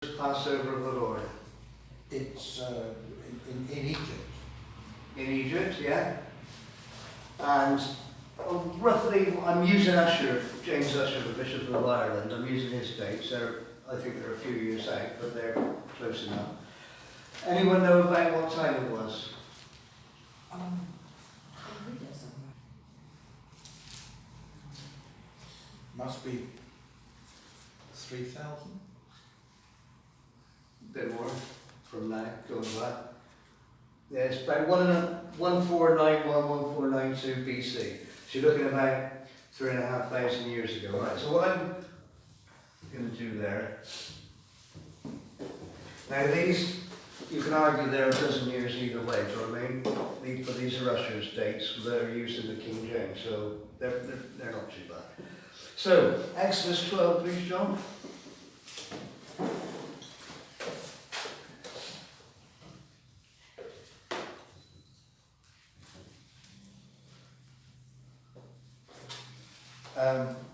Passover of the Lord? It's in Egypt. In Egypt, yeah. And roughly, I'm using Usher, James Usher, the Bishop of Ireland. I'm using his dates. I think they're a few years out, but they're close enough. Anyone know about what time it was? Must be 3,000. A bit more from now, going back. Yeah, it's about 1492 BC. So you're looking about 3,500 years ago. Right, so what I'm going to do there. Now these, you can argue they're a dozen years either way, do you know what I mean? But these are Usher's dates that are used in the Keynsham, so they're not too bad. So, Exodus 12, please, John.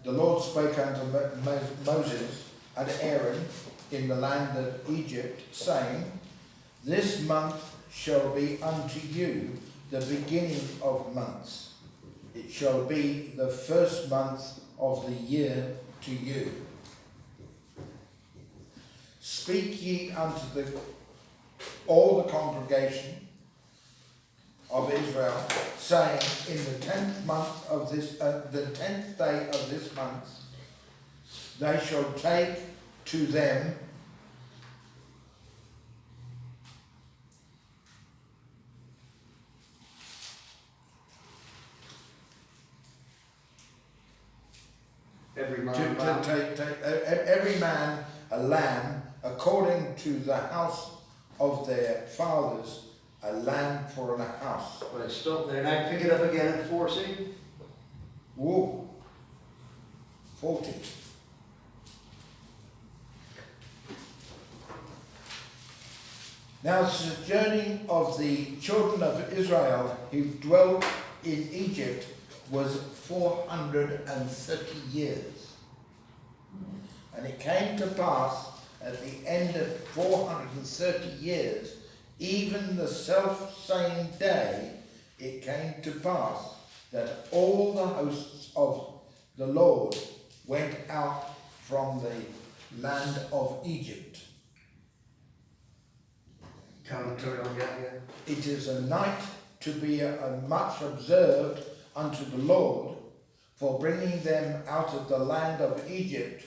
The Lord spake unto Moses and Aaron in the land of Egypt, saying, This month shall be unto you the beginning of months. It shall be the first month of the year to you. Speak ye unto all the congregation of Israel, saying, in the 10th month of this, the 10th day of this month, they shall take to them Every man. every man a lamb according to the house of their fathers, a lamb for a house. Right, stop there. Now pick it up again at 40. Whoa. 40. Now the sojourning of the children of Israel who dwelt in Egypt was 430 years. And it came to pass at the end of 430 years, even the self-same day, it came to pass that all the hosts of the Lord went out from the land of Egypt. Can't turn on yet, yeah. It is a night to be much observed unto the Lord for bringing them out of the land of Egypt.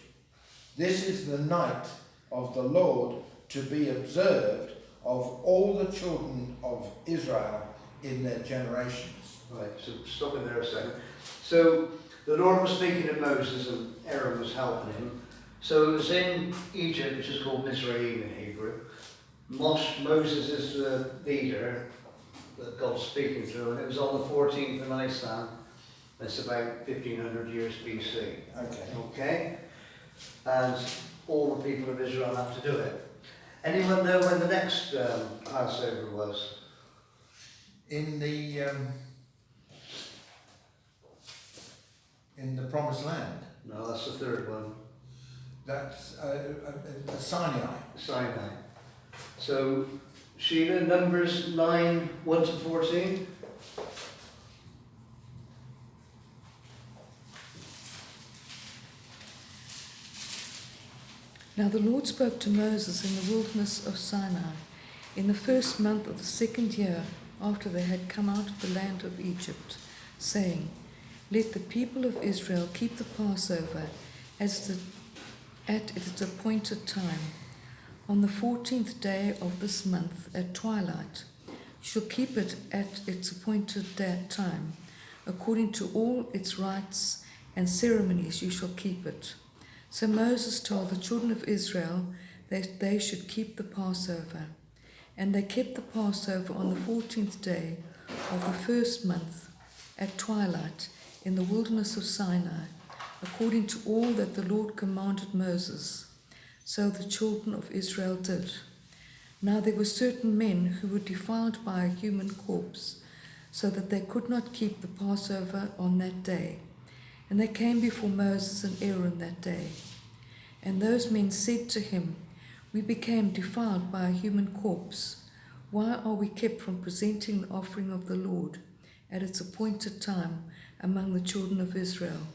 This is the night of the Lord to be observed of all the children of Israel in their generations. Right, so stop in there a second. So the Lord was speaking to Moses and Aaron was helping him. So it was in Egypt, which is called Mizraim in Hebrew. Moses is the leader that God's speaking through, and it was on the 14th of Nisan. That's about 1500 years BC. Okay? And all the people of Israel have to do it. Anyone know when the next Passover was? In the Promised Land. No, that's the third one. That's Sinai. Sinai. So, Sheila, Numbers 9, 1 to 14. Now the Lord spoke to Moses in the wilderness of Sinai in the first month of the second year after they had come out of the land of Egypt, saying, Let the people of Israel keep the Passover at its appointed time. On the 14th day of this month at twilight, you shall keep it at its appointed time. According to all its rites and ceremonies you shall keep it. So Moses told the children of Israel that they should keep the Passover. And they kept the Passover on the 14th day of the first month at twilight in the wilderness of Sinai, according to all that the Lord commanded Moses. So the children of Israel did. Now there were certain men who were defiled by a human corpse, so that they could not keep the Passover on that day. And they came before Moses and Aaron that day. And those men said to him, We became defiled by a human corpse. Why are we kept from presenting the offering of the Lord at its appointed time among the children of Israel?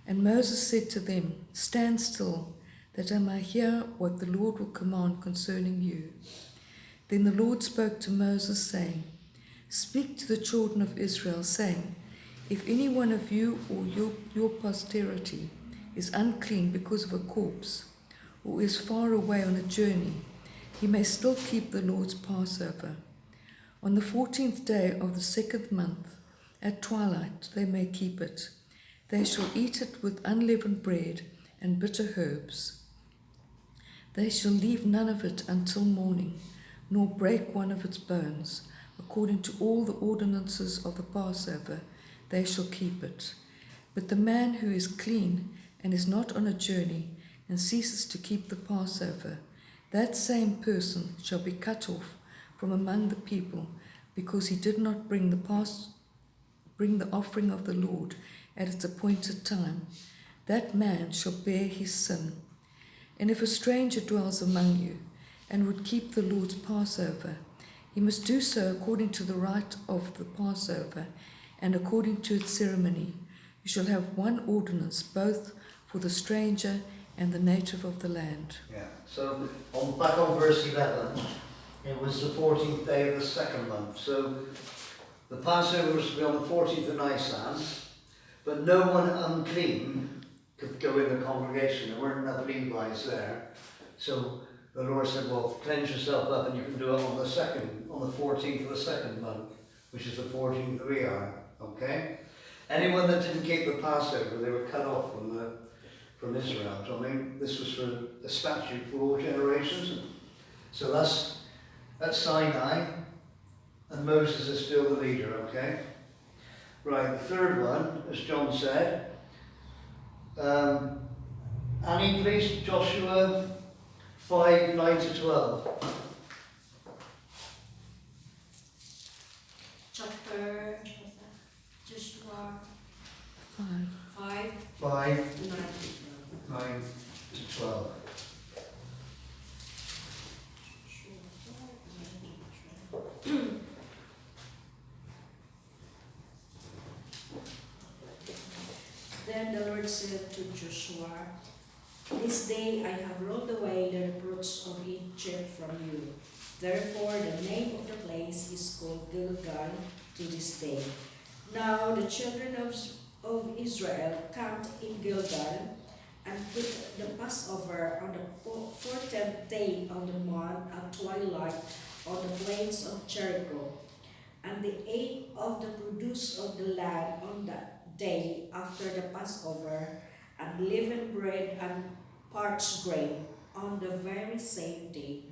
And Moses said to them, Stand still, that I may hear what the Lord will command concerning you. Then the Lord spoke to Moses, saying, Speak to the children of Israel, saying, If any one of you or your posterity is unclean because of a corpse, or is far away on a journey, he may still keep the Lord's Passover. On the 14th day of the 2nd month, at twilight, they may keep it. They shall eat it with unleavened bread and bitter herbs. They shall leave none of it until morning, nor break one of its bones. According to all the ordinances of the Passover, they shall keep it. But the man who is clean and is not on a journey and ceases to keep the Passover, that same person shall be cut off from among the people, because he did not bring the offering of the Lord at its appointed time. That man shall bear his sin. And if a stranger dwells among you and would keep the Lord's Passover, he must do so according to the rite of the Passover and according to its ceremony. You shall have one ordinance both for the stranger and the native of the land. Yeah, so back on verse 11, it was the 14th day of the 2nd month. So the Passover was to be on the 14th of Nisan, but no one unclean could go in the congregation. There weren't enough Levites there. So the Lord said, well, cleanse yourself up and you can do it on the 14th of the 2nd month, which is the 14th of Iyar, okay? Anyone that didn't keep the Passover, they were cut off from Israel. So I mean, this was for a statute for all generations. So that's Sinai, and Moses is still the leader, okay? Right, the third one, as John said, Annie, please, Joshua 5, 9 to 12. Chapter, what's that? Joshua 5. 5, 5, 9 9 to 12. to 12. Then the Lord said to Joshua, This day I have rolled away the reproach of Egypt from you. Therefore the name of the place is called Gilgal to this day. Now the children of Israel camped in Gilgal and put the Passover on the 14th day of the month at twilight on the plains of Jericho. And they ate of the produce of the land on that day after the Passover, and leavened bread and parched grain on the very same day.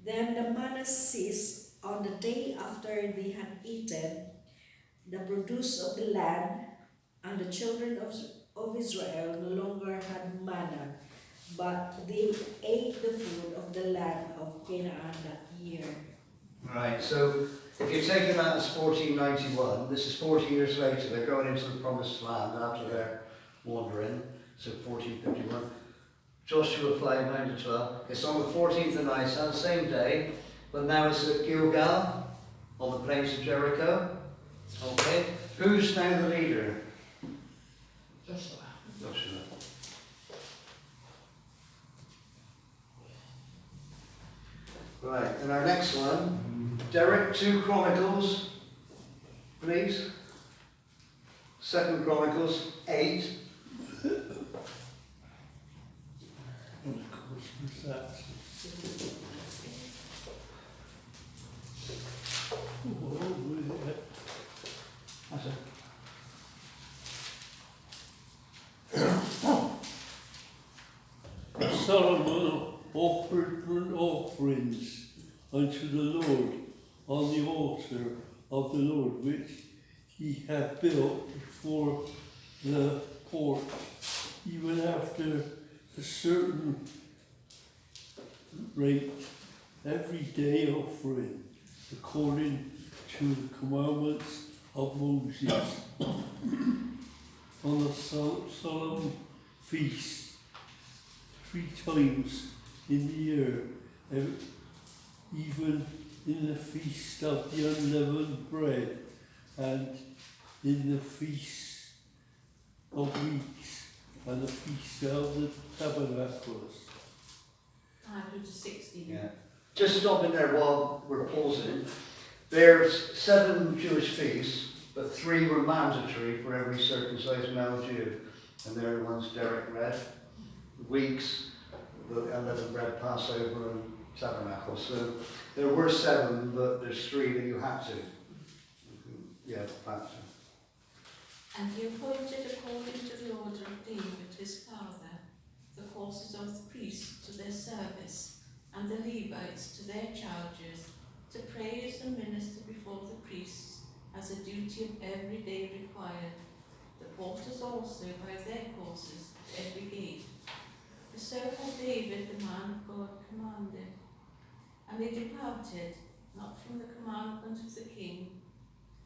Then the manna ceased on the day after they had eaten the produce of the land, and the children of Israel no longer had manna, but they ate the food of the land of Canaan that year. Right, so if you're taking that as 1491, this is 40 years later, they're going into the promised land after their wandering, so 1451. Joshua 5, 9 to 12. It's on the 14th of Nisan, same day, but now it's at Gilgal, on the plains of Jericho. Okay, who's now the leader? Joshua. Right, and our next one, Derek, 2 Chronicles, please. 2 Chronicles 8. What's that? That's it. Solomon offered burnt offerings unto the Lord on the altar of the Lord, which he had built before the porch, even after a certain rate, every day offering, according to the commandments of Moses, on the solemn feast, 3 times in the year, even in the feast of the unleavened bread, and in the feast of weeks, and the feast of the tabernacles. 160. Yeah. Just stopping there while we're pausing. There's 7 Jewish feasts, but 3 were mandatory for every circumcised male Jew. And they're the ones Derek read. Weeks, the unleavened bread, Passover and tabernacle. So there were 7, but there's 3 that you had to. Yeah, had to. And he appointed according to the order of David his father, the courses of the priests to their service, and the Levites to their charges, to praise and minister before the priests as a duty of every day required, the porters also by their courses at every gate. For so had David the man of God commanded. And they departed, not from the commandment of the king,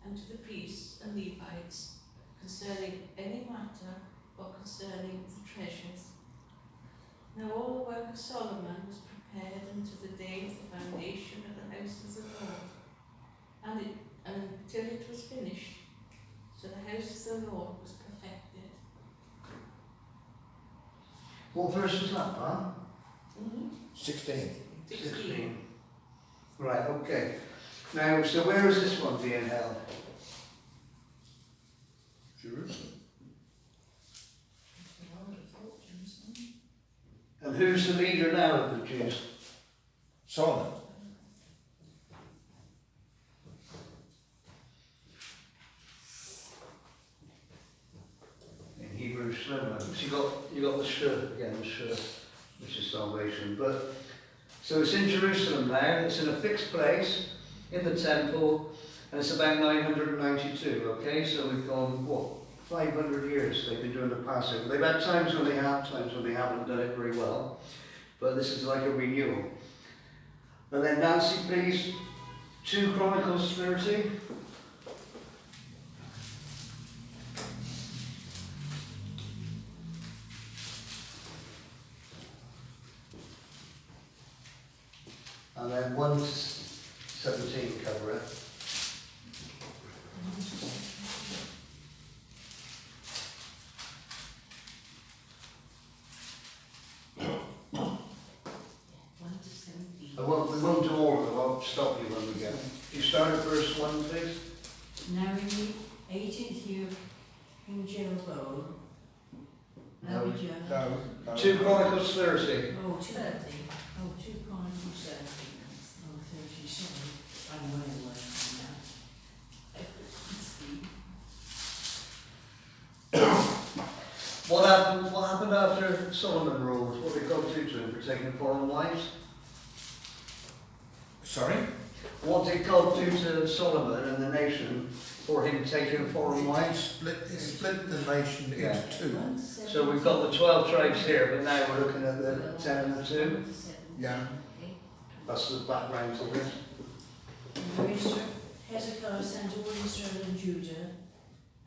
and to the priests and Levites, concerning any matter or concerning the treasures. Now all the work of Solomon was prepared unto the day of the foundation of the house of the Lord, and until it was finished, so the house of the Lord was perfected. What verse was that, Pam? 16. 16. Right, okay. Now, so where is this one being held? Jerusalem. And who's the leader now of the Jews? Solomon. In Hebrews 11. So you got the shur again, the shur, which is salvation. But so it's in Jerusalem now. It's in a fixed place in the temple, and it's about 992. Okay, so we've gone what? 500 years they've been doing the Passover. They've had times when they have, times when they haven't done it very well. But this is like a renewal. And then Nancy, please, 2 Chronicles 30. And then 1:17 cover it. We won't do all of them, I'll stop you when we get. You start at verse 1, please. Now in the 18th year of King Jeroboam, No. No. 2 Chronicles 30. Oh, 2 Chronicles 30. Oh, 30, sorry. I'm way away from that. What happened after Solomon ruled? What did God do to him for taking foreign wives? Sorry? What did God do to Solomon and the nation for him taking foreign wives? He split the nation Yeah. into 2. So we've got the 12 tribes here, but now we're looking at the 10 and the 2. Yeah. That's the background to this. Hezekiah sent all Israel and Judah,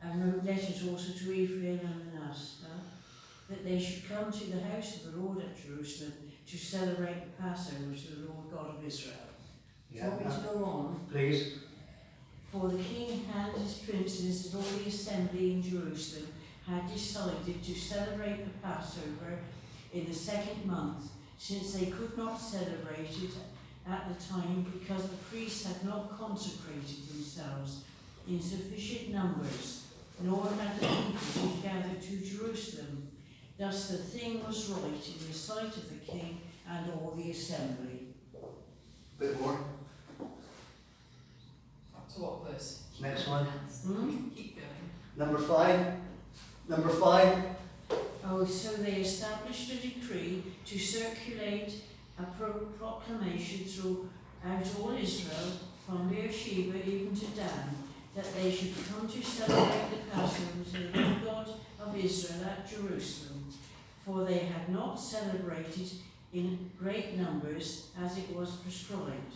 and wrote letters also to Ephraim and Manasseh, that they should come to the house of the Lord at Jerusalem to celebrate the Passover to the Lord God of Israel. Want me to go on? Please. For the king and his princes and all the assembly in Jerusalem had decided to celebrate the Passover in the 2nd month, since they could not celebrate it at the time because the priests had not consecrated themselves in sufficient numbers, nor had the people gathered to Jerusalem. Thus the thing was right in the sight of the king and all the assembly. Bit more. Up to what verse? Next one. Keep going. Number 5. Number 5. Oh, so they established a decree to circulate a proclamation throughout all Israel, from Beersheba even to Dan, that they should come to celebrate the Passover to the Lord God of Israel at Jerusalem, for they had not celebrated in great numbers as it was prescribed.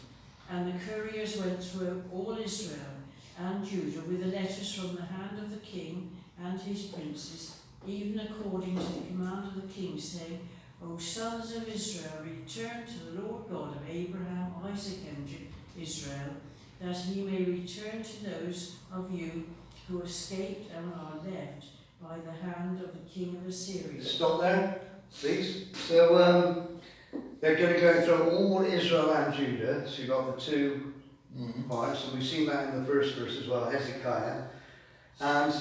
And the couriers went through all Israel and Judah with the letters from the hand of the king and his princes, even according to the command of the king, saying, O sons of Israel, return to the Lord God of Abraham, Isaac, and Israel, that he may return to those of you who escaped and are left by the hand of the king of Assyria. Stop there, please. So they're going to go through all Israel and Judah. So you've got the two parts, and we've seen that in the first verse as well, Hezekiah. And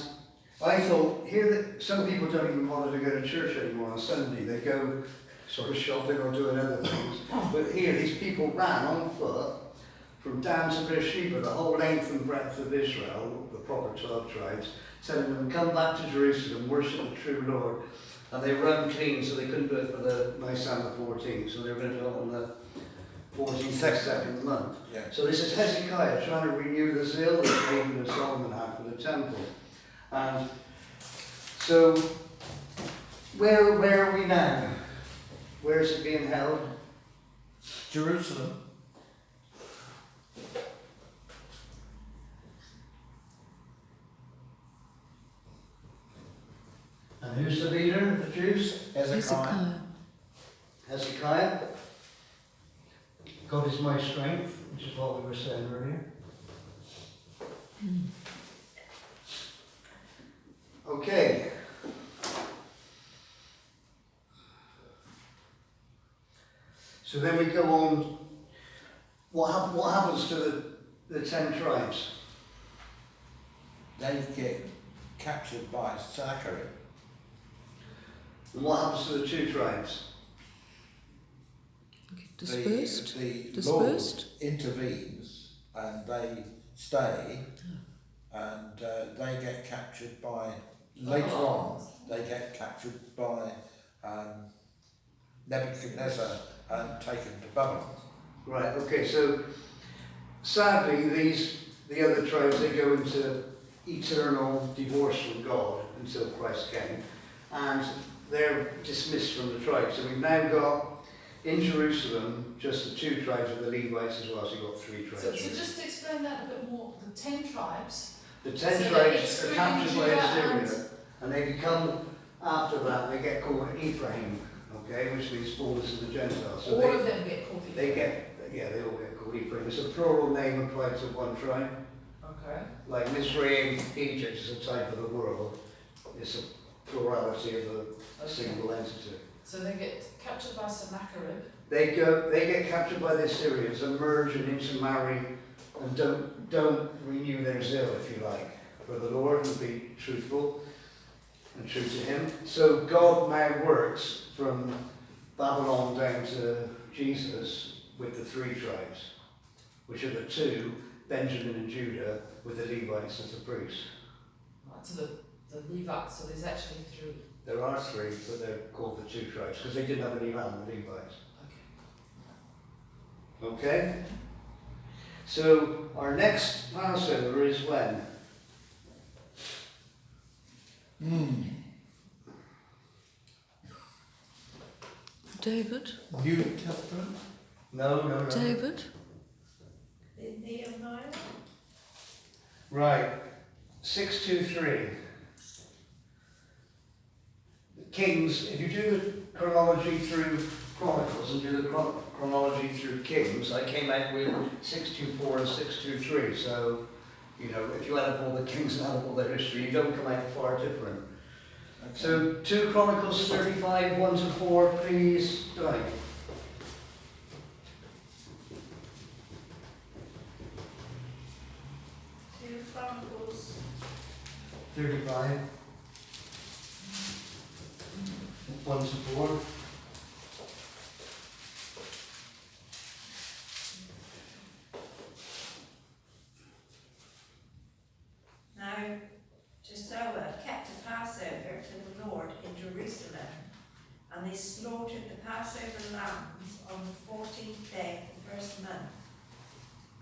I thought, here that some people don't even bother to go to church anymore on Sunday. They go sort of shopping or doing other things. But here, these people ran on foot from Dan to Beersheba, the whole length and breadth of Israel, the proper 12 tribes, telling them, come back to Jerusalem, worship the true Lord. And they run clean, so they couldn't do it for the Nisan the 14th, so they were going to do it on the 14th, second month. Yeah. So this is Hezekiah trying to renew the zeal that David and Solomon had for the temple. And so, where are we now? Where is it being held? Jerusalem. And who's the leader of the Jews? Hezekiah. Hezekiah. God is my strength, which is what we were saying earlier. Okay. So then we go on. What happens to the 10 tribes? They get captured by Sennacherib. And what happens to the 2 tribes? Dispersed? The Dispersed? Lord intervenes and they stay, and they get captured by, later on, they get captured by Nebuchadnezzar and taken to Babylon. Right, okay, so sadly the other tribes, they go into eternal divorce from God until Christ came, and they're dismissed from the tribes. So we've now got in Jerusalem just the 2 tribes of the Levites as well, so you've got 3 tribes. So just to explain that a bit more, the 10 tribes. The 10 so tribes are captured by Judah Assyria, and they become, after that, they get called Ephraim, okay, which means fullness of the Gentiles. So all of them get called Ephraim. they all get called Ephraim. It's a plural name applied to one tribe. Okay. Like Mizraim, Egypt is a type of the world. It's a plurality of a single entity. So they get captured by Sennacherib. They get captured by the Assyrians and merge and intermarry and don't renew their zeal, if you like, for the Lord and be truthful and true to Him. So God now works from Babylon down to Jesus with the 3 tribes, which are the 2, Benjamin and Judah, with the Levites as the priests. Right, so the Levites, so there's actually 3. There are 3, but they're called the 2 tribes because they didn't have any land, the Levites. Okay? So our next Passover is when? David? New Testament? No. David? Nehemiah? Right. 623. The Kings, if you do the chronology through Chronicles and do the chronology through Kings, I came out with 624 and 623. So, you know, if you add up all the kings and add up all their history, you don't come out far different. Okay. So 2 Chronicles 35, 1 to 4, please, Donnie. 2 Chronicles 35, 1 to 4. Now, Joshua kept a Passover to the Lord in Jerusalem, and they slaughtered the Passover lambs on the 14th day of the first month.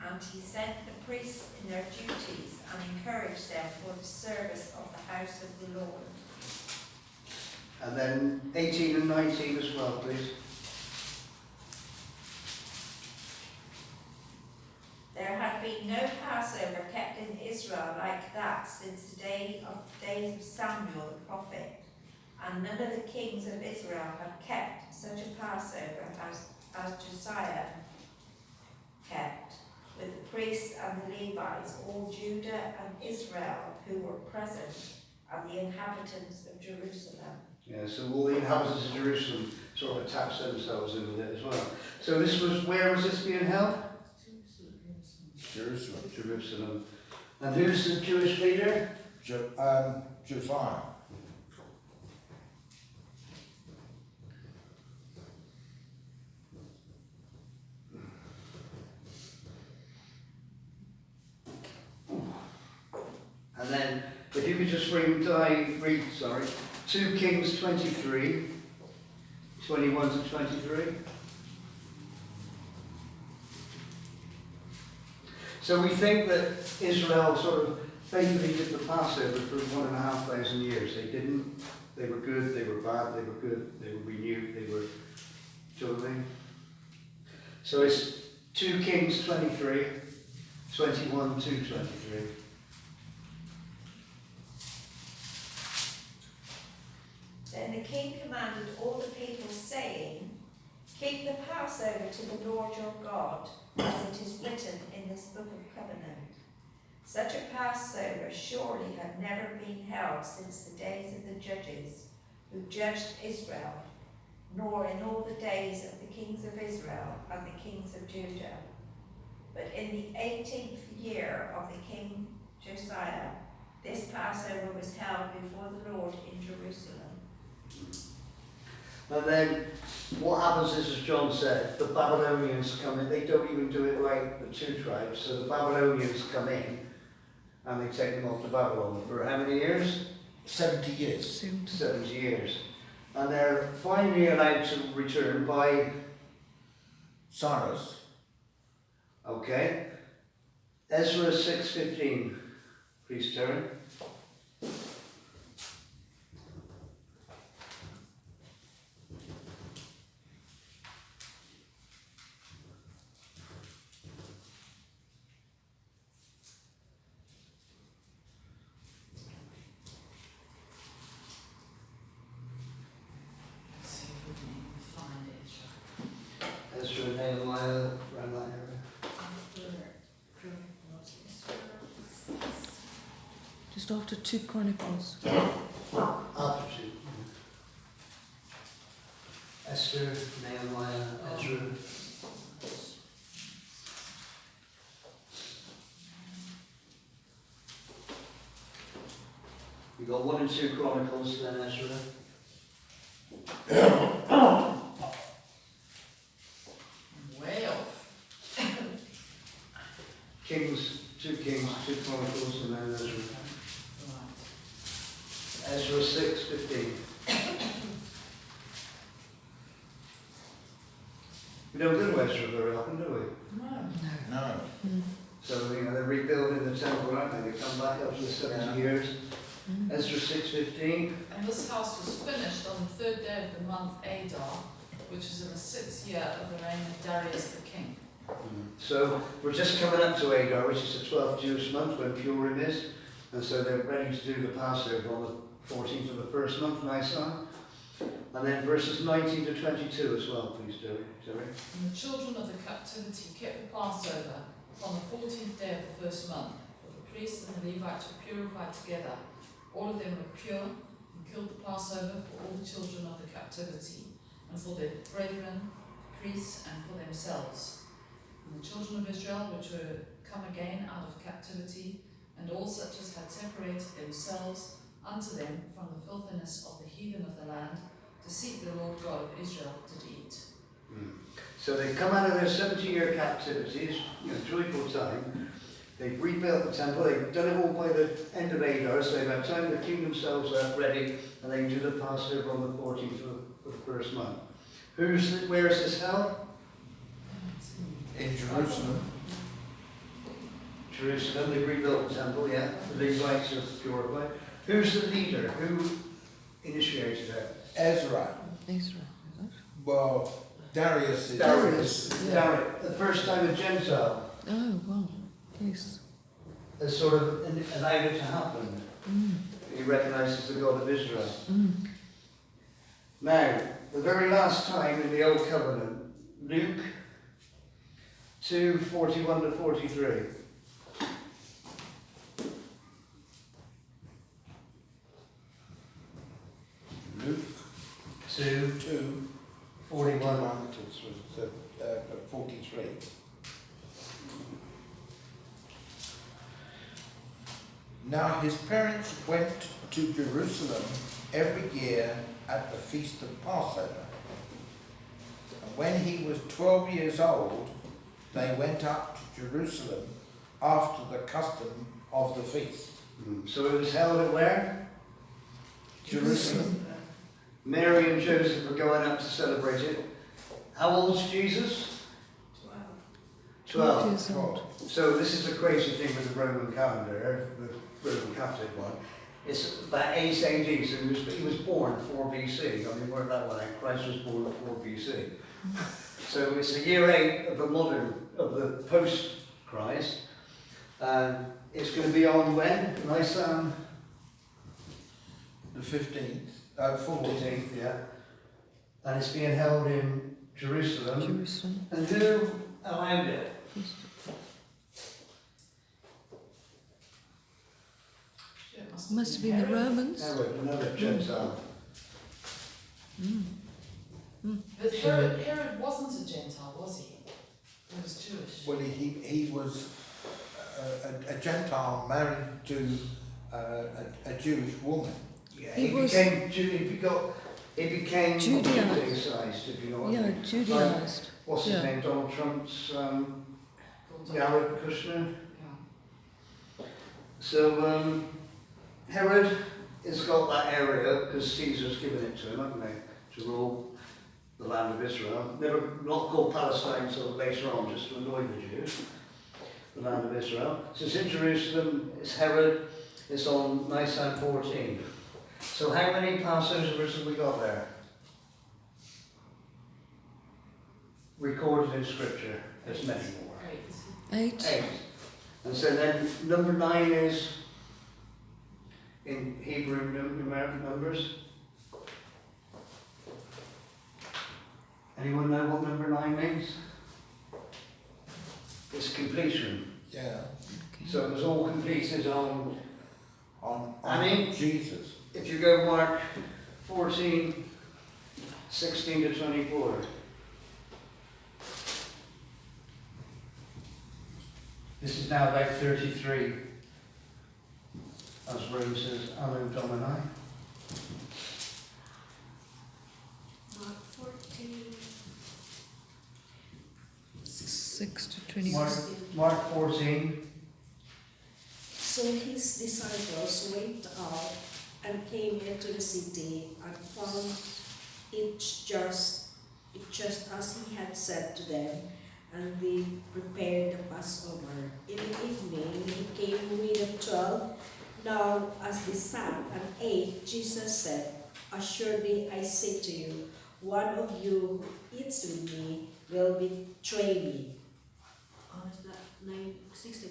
And he sent the priests in their duties and encouraged them for the service of the house of the Lord. And then 18 and 19 as well, please. There had been no Passover kept in Israel like that since the days of Samuel the prophet, and none of the kings of Israel had kept such a Passover as Josiah kept, with the priests and the Levites, all Judah and Israel who were present, and the inhabitants of Jerusalem. Yeah, so all the inhabitants of Jerusalem sort of attached themselves in with it as well. So this was, where was this being held? Jerusalem. Jerusalem. And who's the Jewish leader? Josiah. And then, if you could just read 2 Kings 23, 21 to 23. So we think that Israel sort of faithfully did the Passover for 1,500 years. They didn't. They were good, they were bad, they were good, they were renewed, they were... Do you know what I mean? So it's 2 Kings 23, 21 to 23. Then the king commanded all the people, saying, keep the Passover to the Lord your God, as it is written in this book of covenant. Such a Passover surely had never been held since the days of the judges who judged Israel, nor in all the days of the kings of Israel and the kings of Judah. But in the 18th year of the king Josiah, this Passover was held before the Lord in Jerusalem. And then what happens is, as John said, the Babylonians come in. They don't even do it like the two tribes. So the Babylonians come in and they take them off to Babylon for how many years? 70 years. 70 years. And they're finally allowed to return by... Cyrus. Okay. Ezra 6:15. Please turn. See if we can find it. Ezra, Nehemiah, around that area. Just after 2 Chronicles. After 2. Esther, Nehemiah, Ezra. You got 1 and 2 Chronicles, then Ezra. Way off. Kings, 2 Kings, 2 Chronicles, and then Ezra. Right. Ezra 6:15. We don't do Ezra very often, do we? No. No. So, they're rebuilding the temple, aren't they? They come back after 70 years. Ezra 6:15. And this house was finished on the 3rd day of the month Adar, which is in the 6th year of the reign of Darius the king. So we're just coming up to Adar, which is the 12th Jewish month when Purim is, and so they're ready to do the Passover on the 14th of the first month, Nisan. And then verses 19 to 22 as well, please, Terry. And the children of the captivity kept the Passover on the 14th day of the first month, for the priests and the Levites were purified together. All of them were pure and killed the Passover for all the children of the captivity, and for their brethren, priests, and for themselves. And the children of Israel, which were come again out of captivity, and all such as had separated themselves unto them from the filthiness of the heathen of the land, to seek the Lord God of Israel, did eat. So they come out of their 70-year captivities, joyful time. They've rebuilt the temple, they've done it all by the end of Adar, so they've had time to clean themselves up, ready, and they can do the Passover on the 14th of the first month. Where is this held? In Jerusalem. Jerusalem, they rebuilt the temple, yeah. The Levites are purified. Who's the leader? Who initiated it? Ezra. Israel, is it? Well, Darius is. Darius. Yeah. Darius. The first time a Gentile Oh, wow. Yes. has sort of allowed it to happen. He recognises the God of Israel. Now, the very last time in the Old Covenant, Luke 2:41 to 43. Luke 2, 2, 41. 41 to 43. Now his parents went to Jerusalem every year at the feast of Passover. And when he was 12 years old, they went up to Jerusalem after the custom of the feast. So it was held at where? Jerusalem. Mary and Joseph were going up to celebrate it. How old's Jesus? 12. Years old. So this is a crazy thing with the Roman calendar, the Roman Catholic one. It's about 8 AD, so he was born 4 BC. I mean, we're that way. Christ was born 4 BC. So it's the year 8 of the post-Christ. It's going to be on when? Nisan? The 15th, 14th. 14th, yeah. And it's being held in Jerusalem. Jerusalem. And who allowed it? Must have been the Romans. Herod, another Gentile. But Herod wasn't a Gentile, was he? He was Jewish. Well, he was a Gentile married to a Jewish woman. Yeah, He he was- became Judaized. Judaized, if you know what I Yeah, mean. Judaized. What's his Yeah. name? Donald Trump's Called Jared Kushner. Yeah. So Herod has got that area because Caesar's given it to him, haven't they, to rule the land of Israel. Not called Palestine until later on, just to annoy the Jews. The land of Israel. So it's in Jerusalem. It's Herod. It's on Nisan 14. So how many Passovers have we got there? Recorded in Scripture. There's many more. Great. 8. 8. And so then number 9 is in Hebrew numeric numbers. Anyone know what number 9 means? It's completion. Yeah. So it was all completed on, On Annie? Jesus. if you go Mark 14, 16 to 24. This is now about 33. As Rome says, Anno Domini. Mark 14. 6 to 20. Mark 14. So his disciples went out and came into the city and found it just as he had said to them, and they prepared the Passover. In the evening he came with the 12. Now as they sat and ate, Jesus said, "Assuredly I say to you, one of you who eats with me will betray me." Oh, is that 16?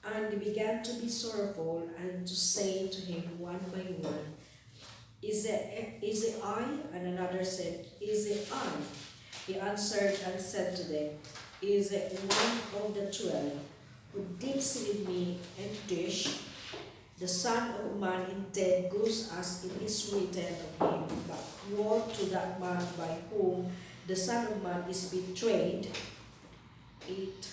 And they began to be sorrowful and to say to him one by one, Is it I? And another said, Is it I? He answered and said to them, Is it one of the 12 who dips with me in dish? The Son of Man indeed goes as it is written of him, but woe to that man by whom the Son of Man is betrayed. It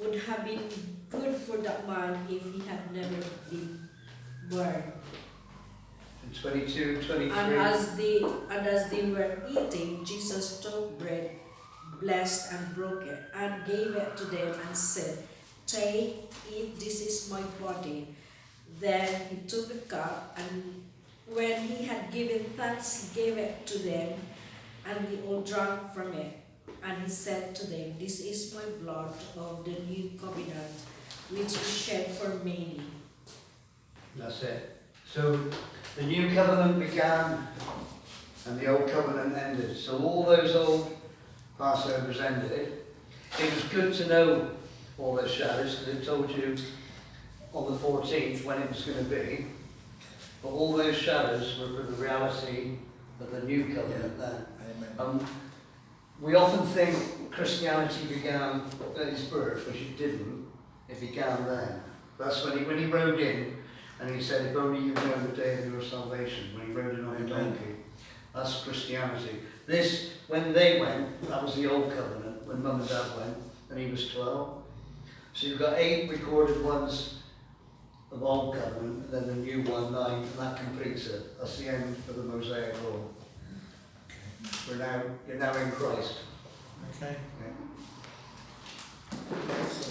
would have been good for that man if he had never been born. And 22, 23. And as they were eating, Jesus took bread, blessed and broke it, and gave it to them and said, "Take, eat, this is my body." Then he took the cup, and when he had given thanks, he gave it to them, and they all drank from it. And he said to them, "This is my blood of the new covenant, which is shed for many." That's it. So the new covenant began and the old covenant ended. So all those old Passovers ended. It was good to know all those shadows because it told you on the 14th when it was going to be. But all those shadows were for the reality of the new covenant then. Amen. We often think Christianity began at his birth, which it didn't. It began then. That's when he rode in, and he said, if only you know the day of your salvation, when he rode in on a donkey. That's Christianity. This, when they went, that was the old covenant, when Mum and Dad went, and he was 12. So you've got 8 recorded ones of old covenant, and then the new one, 9, and that completes it. That's the end of the Mosaic law. You're now in Christ. Okay. Yeah. So,